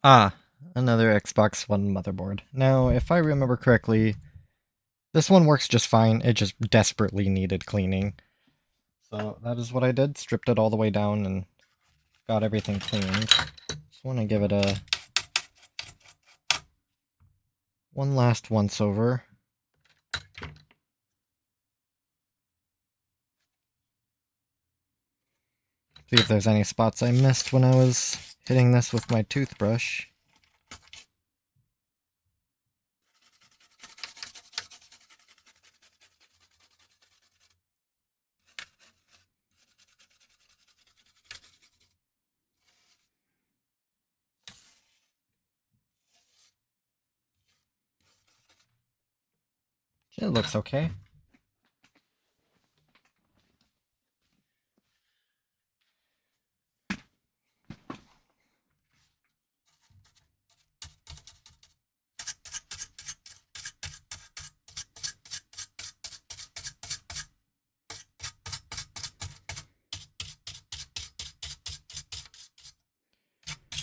Ah, another Xbox One motherboard. Now, if I remember correctly, this one works just fine. It just desperately needed cleaning. So that is what I did. Stripped it all the way down and got everything cleaned. Just want to give it a one last once over. See if there's any spots I missed when I was hitting this with my toothbrush. It looks okay.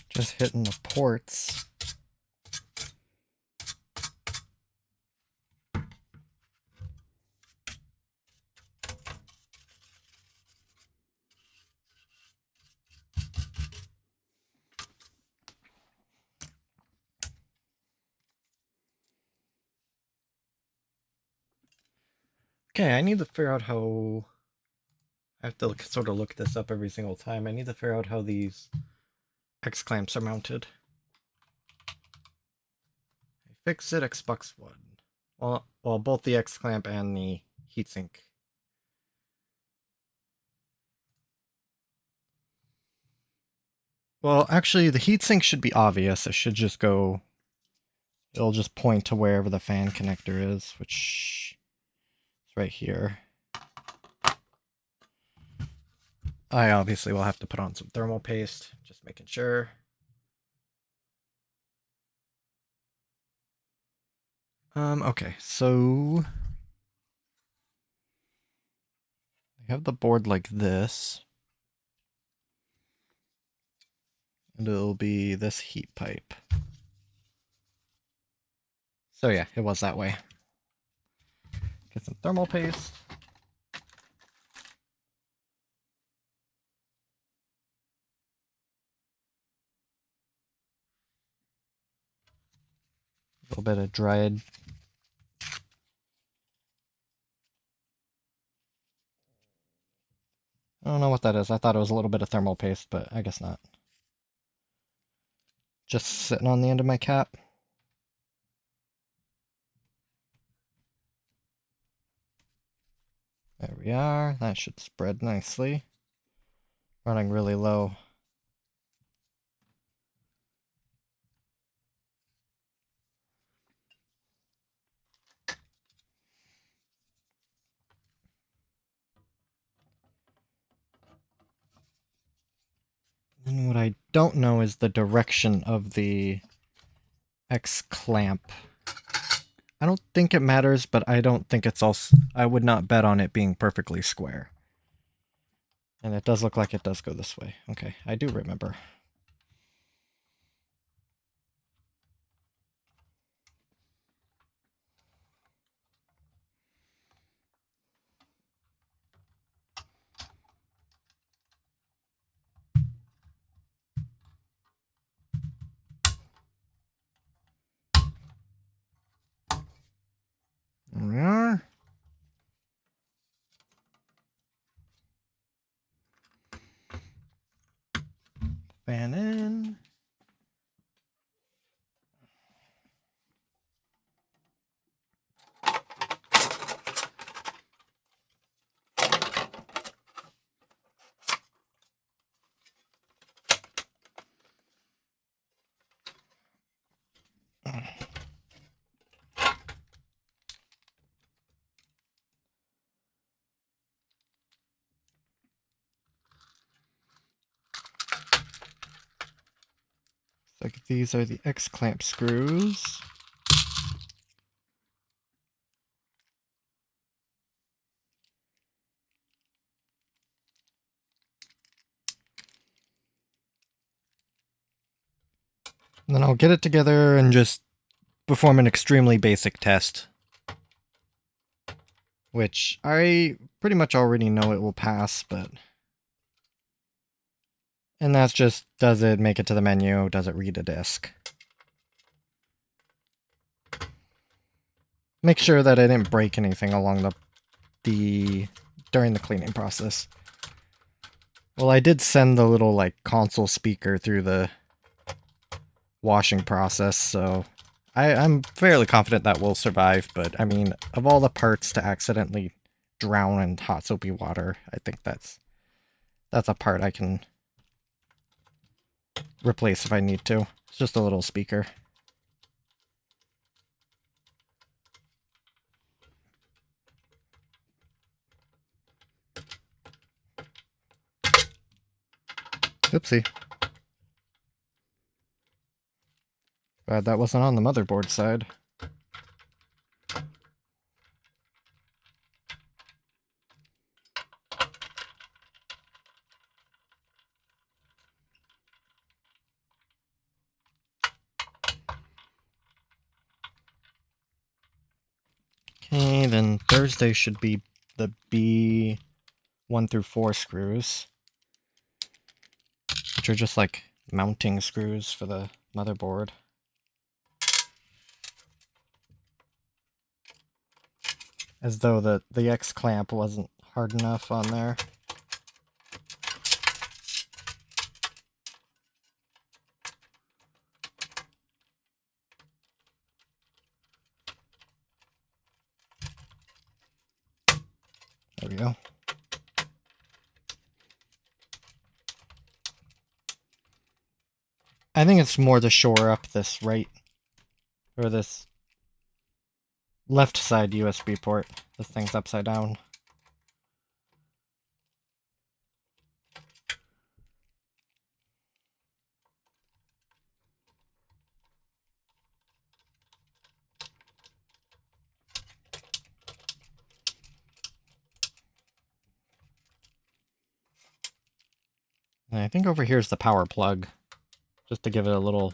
Just hitting the ports. Okay, I need to figure out how... I have to sort of look this up every single time. I need to figure out how these X-clamps are mounted. Fix it, Xbox One. Well, both the X-clamp and the heatsink. Well, actually, the heatsink should be obvious. It should just go... It'll just point to wherever the fan connector is, which is right here. I obviously will have to put on some thermal paste, just making sure. Okay, so... I have the board like this. And it'll be this heat pipe. So yeah, it was that way. Get some thermal paste. A little bit of dried... I don't know what that is. I thought it was a little bit of thermal paste, but I guess not. Just sitting on the end of my cap. There we are. That should spread nicely. Running really low. And what I don't know is the direction of the X clamp. I don't think it matters, but I don't think it's also... I would not bet on it being perfectly square. And it does look like it does go this way. Okay, I do remember. There we are. Fan in. Like these are the X clamp screws. And then I'll get it together and just perform an extremely basic test, which I pretty much already know it will pass, but... And that's just, does it make it to the menu? Does it read a disk? Make sure that I didn't break anything along during the cleaning process. Well, I did send the little, like, console speaker through the washing process, so I'm fairly confident that will survive, but, I mean, of all the parts to accidentally drown in hot soapy water, I think that's a part I can replace if I need to. It's just a little speaker. Oopsie. Glad that wasn't on the motherboard side. Okay, then Thursday should be the B1 through 4 screws, which are just like mounting screws for the motherboard. As though the X clamp wasn't hard enough on there. There we go. I think it's more to shore up this this left side USB port. This thing's upside down. And I think over here is the power plug, just to give it a little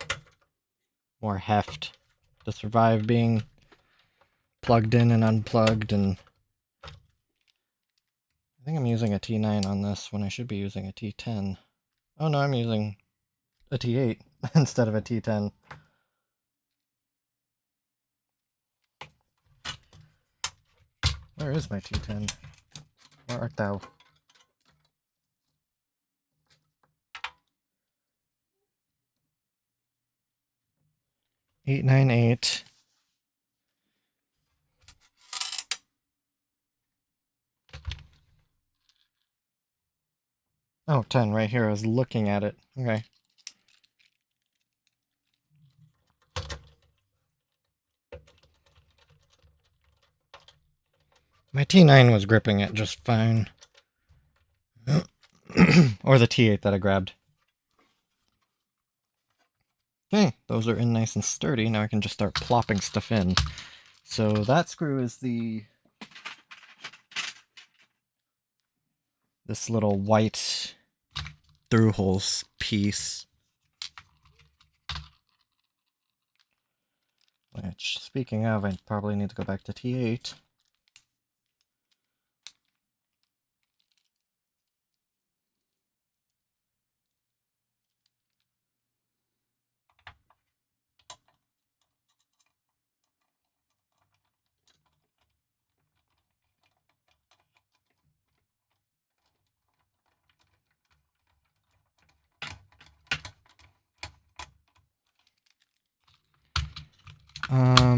more heft to survive being plugged in and unplugged. And I think I'm using a T9 on this when I should be using a T10. Oh no, I'm using a T8 instead of a T10. Where is my T10? Where art thou? $898. Oh, 10 right here. I was looking at it. Okay. My T9 was gripping it just fine. Or the T8 that I grabbed. Okay, those are in nice and sturdy. Now I can just start plopping stuff in. So that screw is this little white through holes piece. Which, speaking of, I probably need to go back to T8.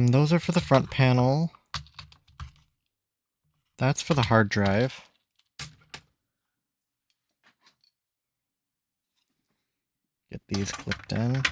Those are for the front panel. That's for the hard drive. Get these clipped in.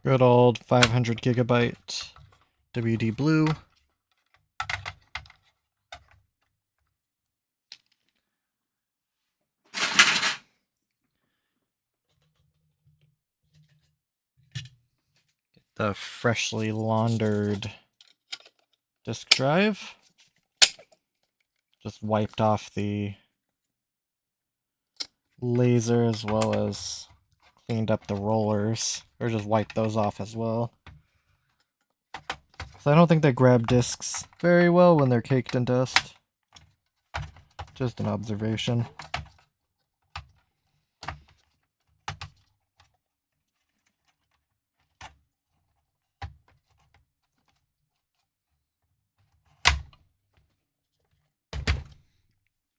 Good old 500 gigabyte WD Blue. Get the freshly laundered disk drive. Just wiped off the laser as well as cleaned up the rollers, or just wiped those off as well. So I don't think they grab discs very well when they're caked in dust. Just an observation.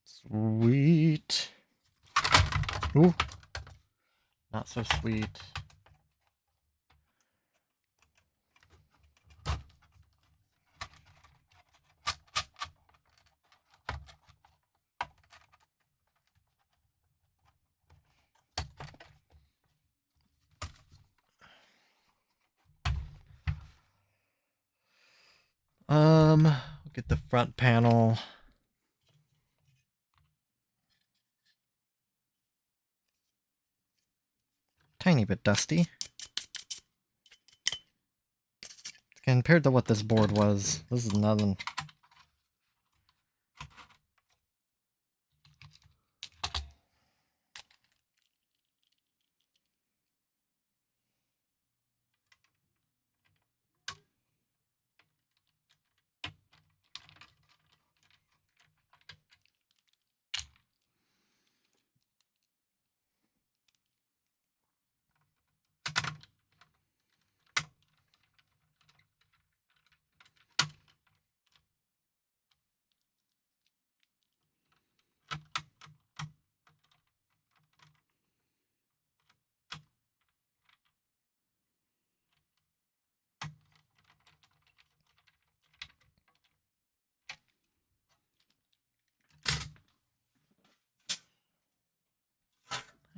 Sweet. Ooh. Not so sweet. We'll get the front panel. Tiny bit dusty. Compared to what this board was, this is nothing.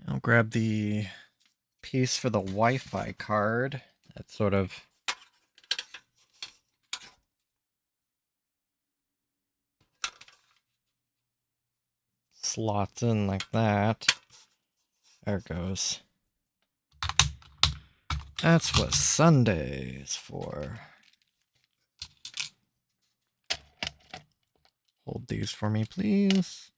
I'll grab the piece for the Wi-Fi card. That sort of slots in like that. There it goes. That's what Sunday is for. Hold these for me, please.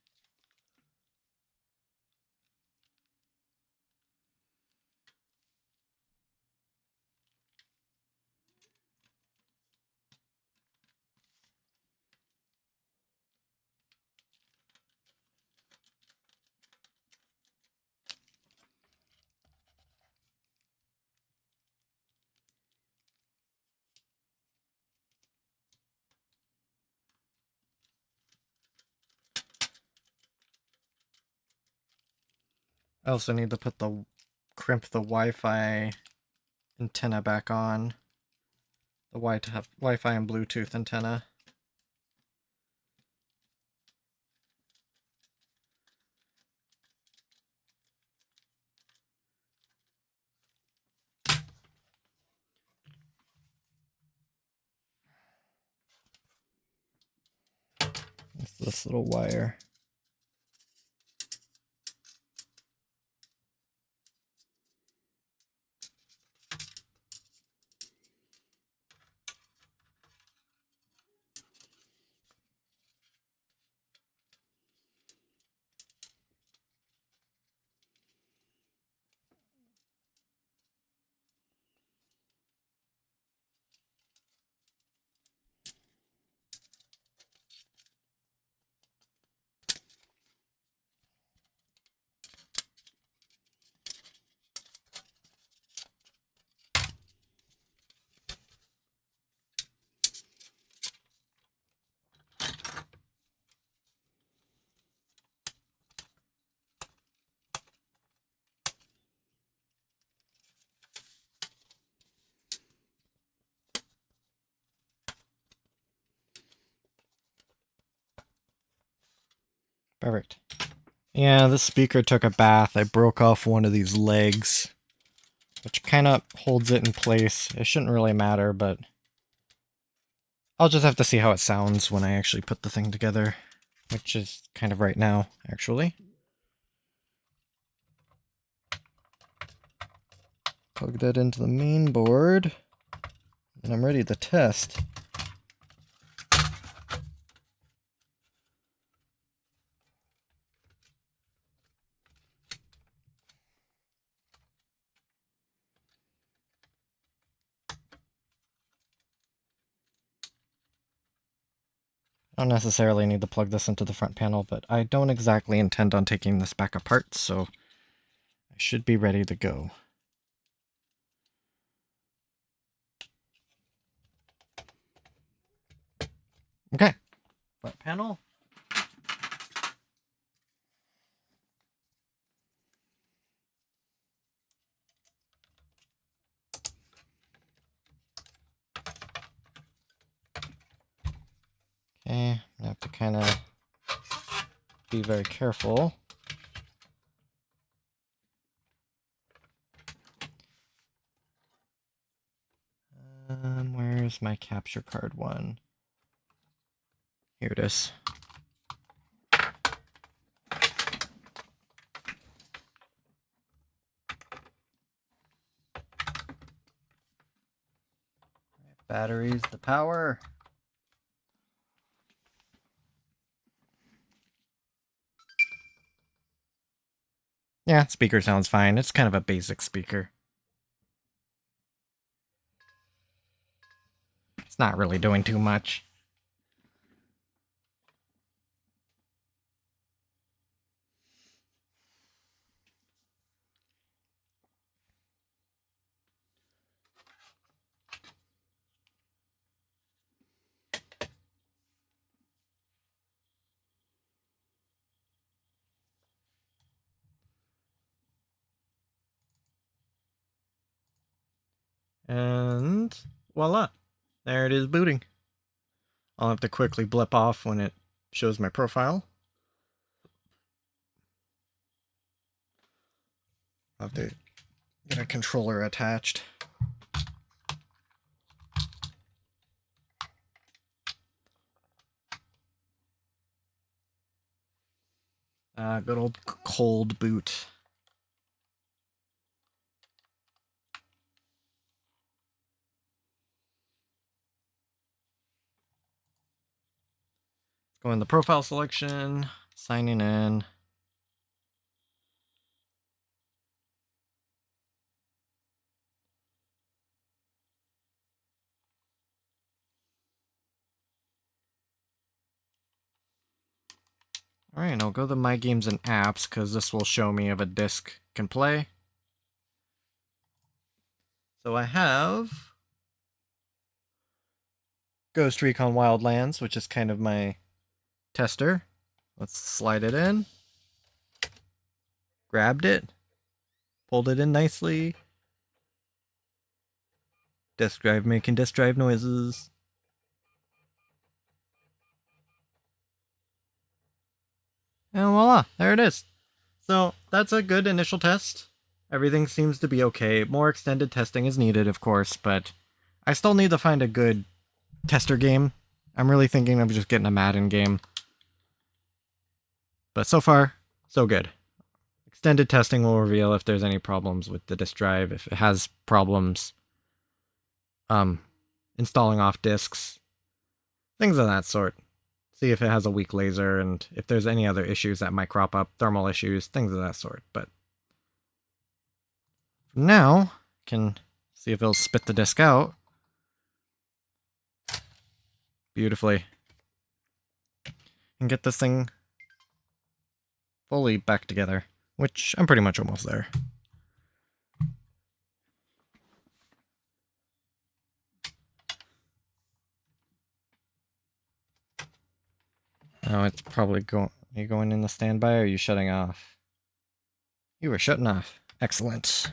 I also need to crimp the Wi-Fi antenna back on. The Wi-Fi and Bluetooth antenna. It's this little wire. Perfect. Yeah, this speaker took a bath. I broke off one of these legs. which kind of holds it in place. It shouldn't really matter, but I'll just have to see how it sounds when I actually put the thing together, which is kind of right now, actually. Plug that into the main board, and I'm ready to test. I don't necessarily need to plug this into the front panel, but I don't exactly intend on taking this back apart, so I should be ready to go. Okay, front panel. Okay, I have to kind of be very careful. Where's my capture card one? Here it is. Batteries, the power. Yeah, speaker sounds fine. It's kind of a basic speaker. It's not really doing too much. And voila, there it is booting. I'll have to quickly blip off when it shows my profile. I'll have to get a controller attached. Good old cold boot. Go in the profile selection, signing in. Alright, I'll go to My Games and Apps, because this will show me if a disc can play. So I have Ghost Recon Wildlands, which is kind of my tester. Let's slide it in. Grabbed it. Pulled it in nicely. Disk drive making disk drive noises. And voila, there it is. So that's a good initial test. Everything seems to be okay. More extended testing is needed, of course, but I still need to find a good tester game. I'm really thinking of just getting a Madden game. But so far, so good. Extended testing will reveal if there's any problems with the disk drive, if it has problems installing off disks, things of that sort. See if it has a weak laser and if there's any other issues that might crop up, thermal issues, things of that sort. But for now, can see if it'll spit the disk out beautifully and get this thing fully back together, which I'm pretty much almost there. Oh, it's probably going. Are you going in the standby or are you shutting off? You were shutting off. Excellent.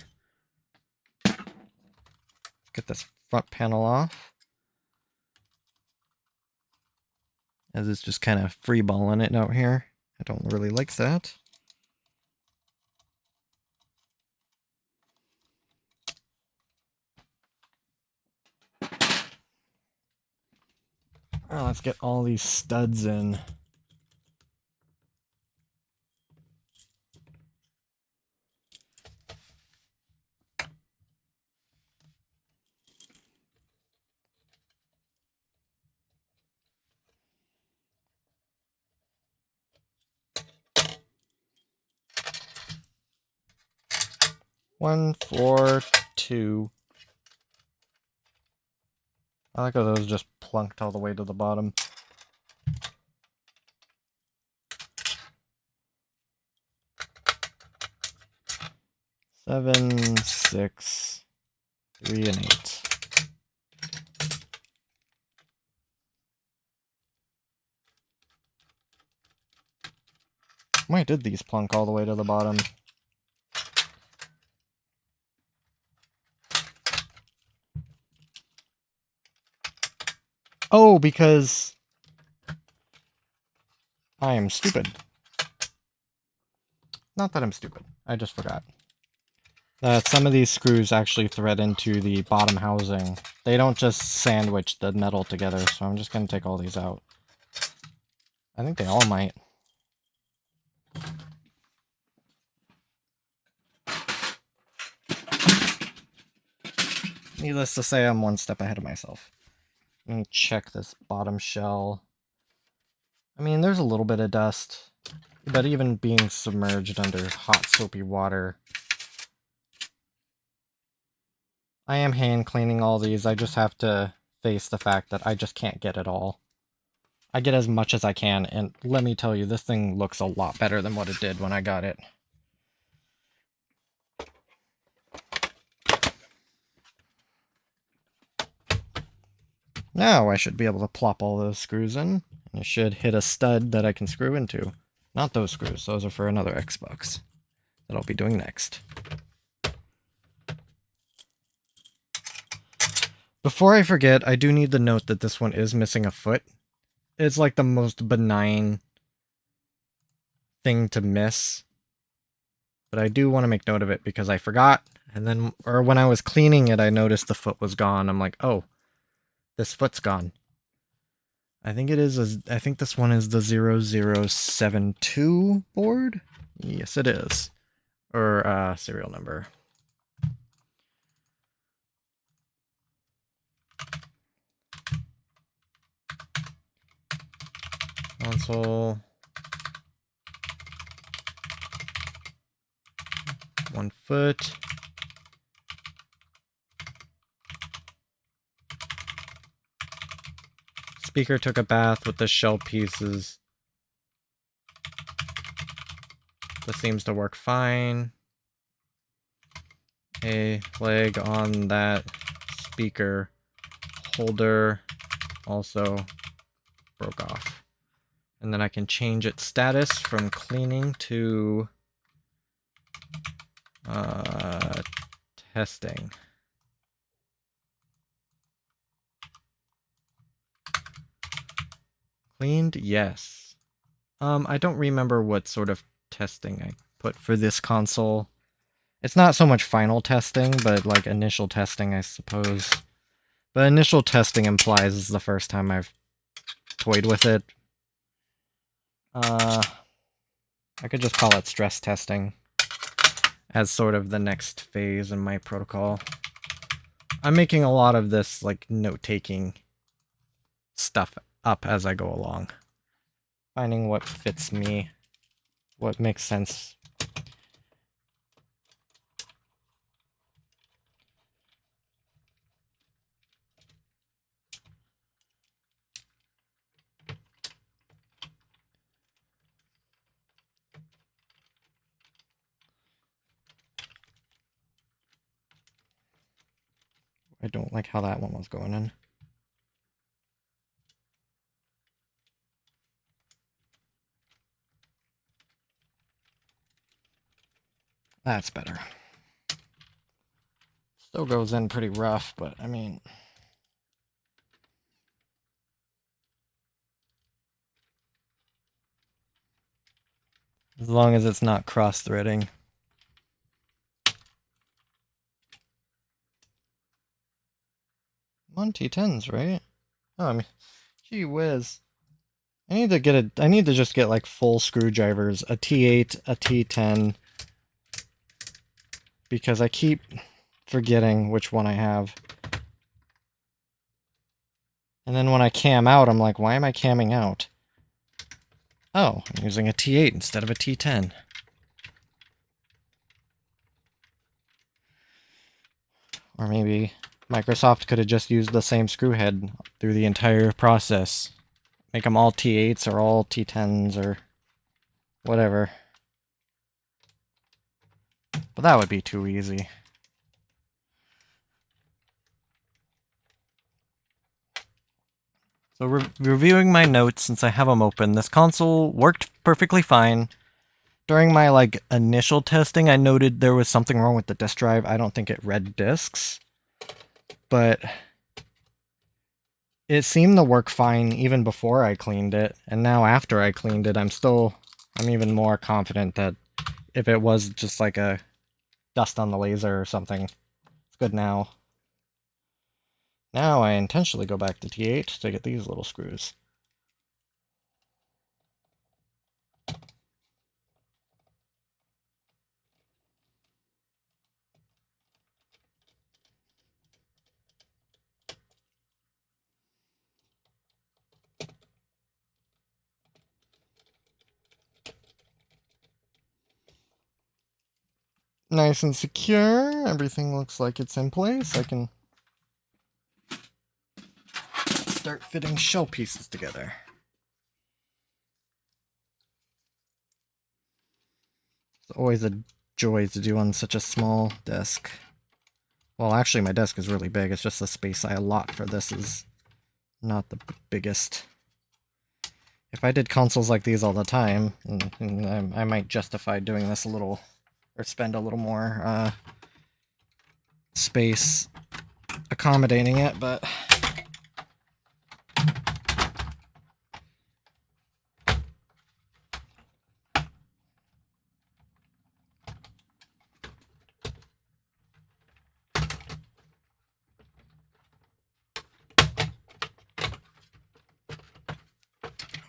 Get this front panel off. As it's just kind of freeballing it out here. I don't really like that. Alright, let's get all these studs in. One, 4, 2. I like how those just plunked all the way to the bottom. Seven, 6, 3, and 8. Why did these plunk all the way to the bottom? Oh, because I am stupid. Not that I'm stupid. I just forgot that some of these screws actually thread into the bottom housing. They don't just sandwich the metal together, so I'm just going to take all these out. I think they all might. Needless to say, I'm one step ahead of myself. Let me check this bottom shell. I mean, there's a little bit of dust, but even being submerged under hot soapy water, I am hand cleaning all these. I just have to face the fact that I just can't get it all. I get as much as I can, and let me tell you, this thing looks a lot better than what it did when I got it. Now I should be able to plop all those screws in, and it should hit a stud that I can screw into. Not those screws, those are for another Xbox that I'll be doing next. Before I forget, I do need to note that this one is missing a foot. It's like the most benign thing to miss. But I do want to make note of it because I forgot, and then, or when I was cleaning it, I noticed the foot was gone. I'm like, oh, this foot's gone. I think it is, I think this one is the 0072 board? Yes, it is. Or, serial number. Console. 1 foot. Speaker took a bath with the shell pieces. This seems to work fine. A leg on that speaker holder also broke off. And then I can change its status from cleaning to testing. Cleaned? Yes. I don't remember what sort of testing I put for this console. It's not so much final testing, but like initial testing, I suppose. But initial testing implies it's the first time I've toyed with it. I could just call it stress testing as sort of the next phase in my protocol. I'm making a lot of this like note-taking stuff up as I go along. Finding what fits me, what makes sense. I don't like how that one was going in. That's better. Still goes in pretty rough, but I mean... as long as it's not cross-threading. I'm on T10s, right? Oh, I mean... Gee whiz. I need to just get like full screwdrivers, a T8, a T10, because I keep forgetting which one I have. And then when I cam out, I'm like, why am I camming out? Oh, I'm using a T8 instead of a T10. Or maybe Microsoft could have just used the same screw head through the entire process. Make them all T8s or all T10s or whatever. But that would be too easy. So reviewing my notes since I have them open, this console worked perfectly fine. During my initial testing, I noted there was something wrong with the disk drive. I don't think it read disks, but it seemed to work fine even before I cleaned it. And now after I cleaned it, I'm even more confident that if it was just like a dust on the laser or something, it's good now. Now I intentionally go back to T8 to get these little screws. Nice and secure. Everything looks like it's in place. I can start fitting shell pieces together. It's always a joy to do on such a small desk. Well, actually, my desk is really big. It's just the space I allot for this is not the biggest. If I did consoles like these all the time, I might justify doing this a little, or spend a little more space accommodating it, but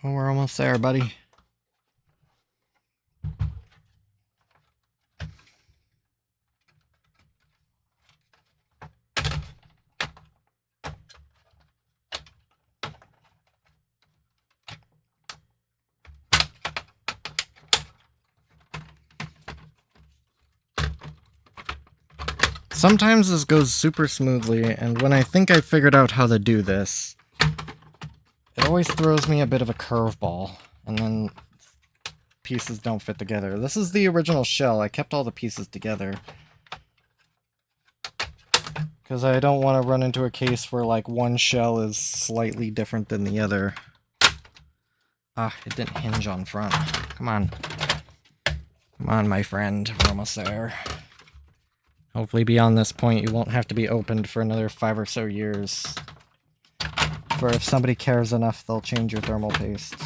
oh, we're almost there, buddy. Sometimes this goes super smoothly, and when I think I figured out how to do this, it always throws me a bit of a curveball, and then pieces don't fit together. This is the original shell. I kept all the pieces together because I don't want to run into a case where one shell is slightly different than the other. Ah, it didn't hinge on front. Come on. Come on, my friend. We're almost there. Hopefully beyond this point you won't have to be opened for another 5 or so years. For if somebody cares enough, they'll change your thermal paste.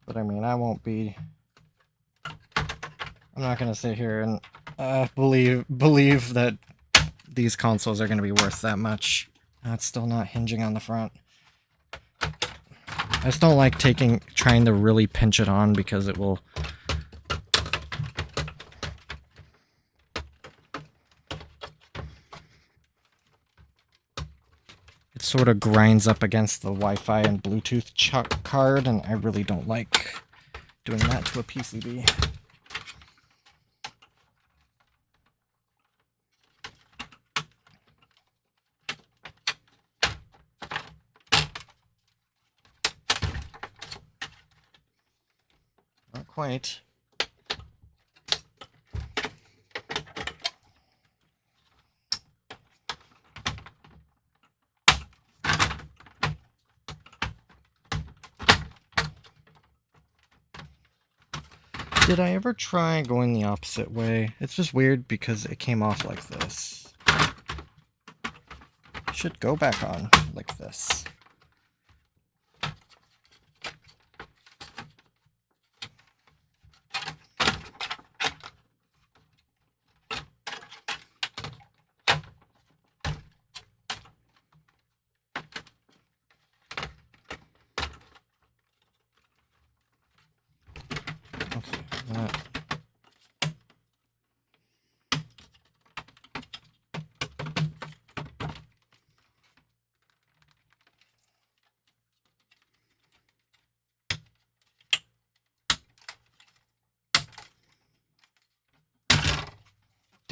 But I mean, I'm not gonna sit here and believe that these consoles are gonna be worth that much. It's still not hinging on the front. I just don't like trying to really pinch it on because it will... It sort of grinds up against the Wi-Fi and Bluetooth card, and I really don't like doing that to a PCB. Not quite. Did I ever try going the opposite way? It's just weird because it came off like this. It should go back on like this.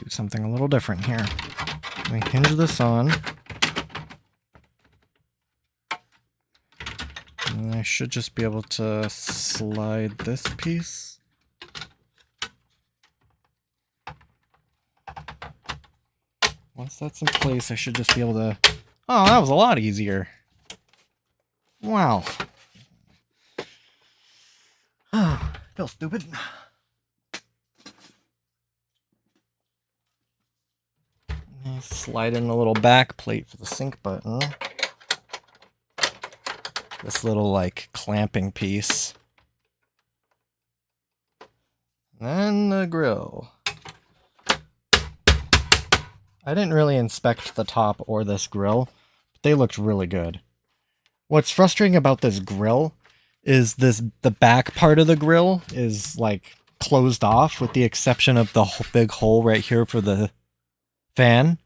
do something a little different here. We hinge this on. And I should just be able to slide this piece. Once that's in place, I should just be able to... Oh, that was a lot easier. Wow. Oh, feel stupid. Slide in a little back plate for the sync button. This little, like, clamping piece. And the grill. I didn't really inspect the top or this grill, but they looked really good. What's frustrating about this grill is the back part of the grill is, like, closed off with the exception of the big hole right here for the fan.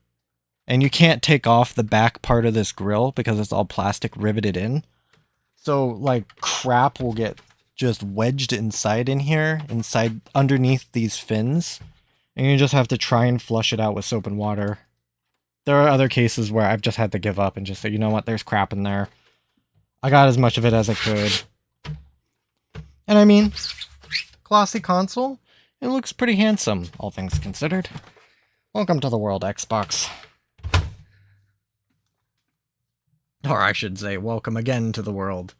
And you can't take off the back part of this grill because it's all plastic riveted in. So, like, crap will get just wedged inside in here, inside underneath these fins. And you just have to try and flush it out with soap and water. There are other cases where I've just had to give up and just say, you know what, there's crap in there. I got as much of it as I could. And I mean, glossy console, it looks pretty handsome, all things considered. Welcome to the world, Xbox. Or I should say, welcome again to the world.